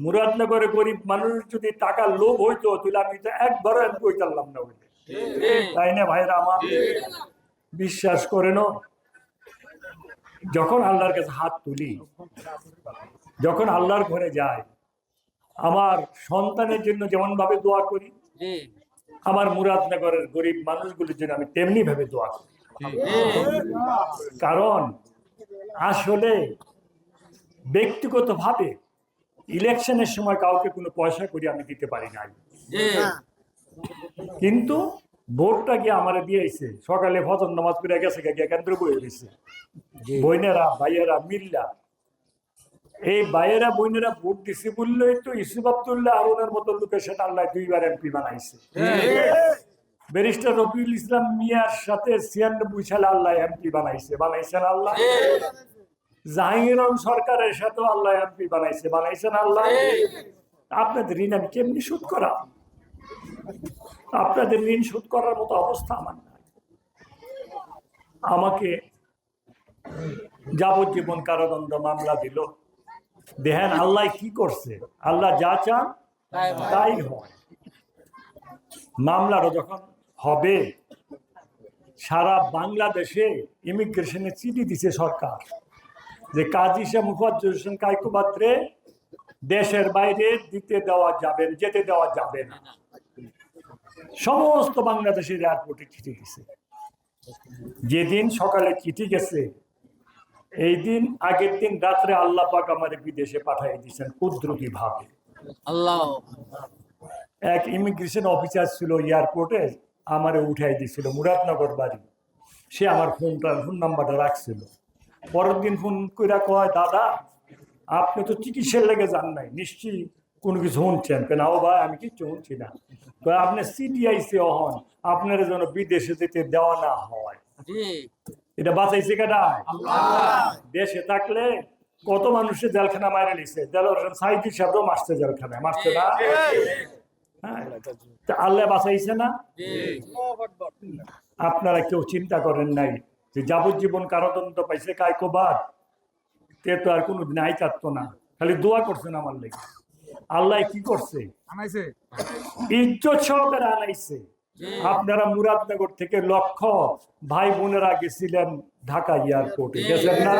মুরাদনগরে গরিব মানুষ যদি টাকার লোভ হইতো তাহলে আমি তো একবারও এমপি হইতাম না বলে, তাই না ভাইরা আমার? বিশ্বাস করেন, যখন আল্লাহর কাছে হাত তুলি, যখন আল্লাহর ঘরে যাই, আমার সন্তানের জন্য যেমন ভাবে দোয়া করি, আমার মুরাদনগরের গরিব মানুষগুলির জন্য আমি তেমনি ভাবে দোয়া করি। কারণ আসলে ব্যক্তিগত ভাবে ইলেকশনের সময় কাউকে কোনো পয়সা করে আমি দিতে পারি নাই, কিন্তু ভোটটা গিয়ে আমার দিয়েছে। সকালে ফজর নামাজ পড়ে গেছে, গিয়ে কেন্দ্র বয়ে গেছে, বোনেরা ভাইয়েরা মিল্লা, এই ভাইয়েরা বোনেরা ভোট দিছে বললেই তো ইউসুফ আব্দুল্লাহ আর ওনার মতো লোকের সাথে আল্লাহ 2বার এমপি বানাইছে। ব্যারিস্টার রফিউল ইসলাম মিয়ার সাথে 96 সালে আল্লাহ এমপি বানাইছেন আল্লাহ। জাহাঙ্গীর সরকারের সাথে আল্লাহ এমপি বানাইছেন আল্লাহ। আপনাদের ঋণ আমি কেমনি শোধ করা? আপনাদের ঋণ শোধ করার মতো অবস্থা আমার নাই। আমাকে যাবজ্জীবন কারাদণ্ড মামলা দিল। দেখেন আল্লাহ কি করছে, আল্লাহ যা চান তাই হয়। মামলাটা যখন হবে, সারা বাংলাদেশে ইমিগ্রেশনে চিঠি দিছে সরকার যে কাজী শাহ মুফাজ্জল হোসেন কায়কো বাদরে দেশের বাইরে যেতে দেওয়া যাবে না। সমস্ত বাংলাদেশের এয়ারপোর্টে চিঠি দিছে। যেদিন সকালে চিঠি গেছে, এই দিন আগের দিন রাত্রে আল্লাহ পাক আমাদের বিদেশে পাঠিয়ে দিয়েছেন কুদরতি ভাবে। আল্লাহ এক ইমিগ্রেশন অফিসার ছিল এয়ারপোর্টে, আমারে উঠাই দিছিল, মুরাদনগর বাড়ি। সে আমার ফোন নাম্বারটা রাখছিল। পরের দিন ফোন করে কয়, দাদা আপনি তো চিকিৎসার লেগে যান নাই, নিশ্চয়ই কোনো কিছু শুনছেন। না ও ভাই আমি কিচ্ছু শুনছি না। আপনি সিটিআইসি হন, আপনার যেন বিদেশে যেতে দেওয়া না হয়। এটা বাঁচাইছে কেটা? দেশে থাকলে কত মানুষের জেলখানা মারে নিছে, সাইদি সাহেবও মারছে জেলখানায়, মারছে না? আল্লাহ বাঁচাইছে না? আপনারা কেউ চিন্তা করেন নাই যে যাবজ্জীবন কারাদণ্ড পাইছে কায়কো বাদ, তে তো আর কোনো দিন আই চাচ্ত না, খালি দোয়া করছেন আমার লেগে। আল্লাহ কি করছে? ইজ্জত সহকারে আনাইছে। আপনারা মুরাদনগর থেকে লক্ষ ভাই বোনেরা গেছিলেন ঢাকা এয়ারপোর্টে, গেছেন না?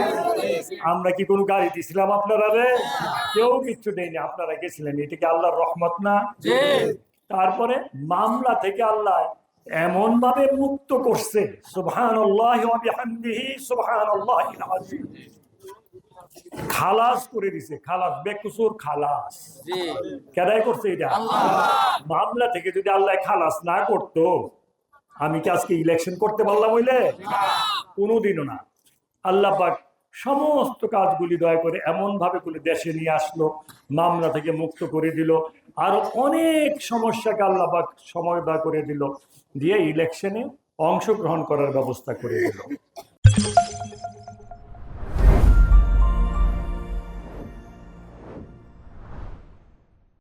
আমরা কি কোনো গাড়ি দিছিলাম আপনারা? কেউ কিচ্ছু দেয়নি, আপনারা গেছিলেন। এটা কি আল্লাহর রহমত না? তারপরে মামলা থেকে আল্লাহ এমন ভাবে মুক্ত করছে, সুবহানাল্লাহি ওয়া বিহামদিহি সুবহানাল্লাহিল আযীম। খালাস করে দিছে, খালাস, বেকসুর খালাস। কেডাই করছে এটা? মামলা থেকে যদি আল্লাহ খালাস না করতো, আমি কি আজকে ইলেকশন করতে পারলাম হইলে? কোনোদিনও না। আল্লাহ পাক সমস্ত কাজগুলি দয়া করে এমন ভাবে করে দেশে নিয়ে আসলো, মামলা থেকে মুক্ত করে দিল, আর অনেক সমস্যাকে আল্লাহ পাক সময় দয়া করে দিল, দিয়ে ইলেকশনে অংশগ্রহণ করার ব্যবস্থা করে দিল।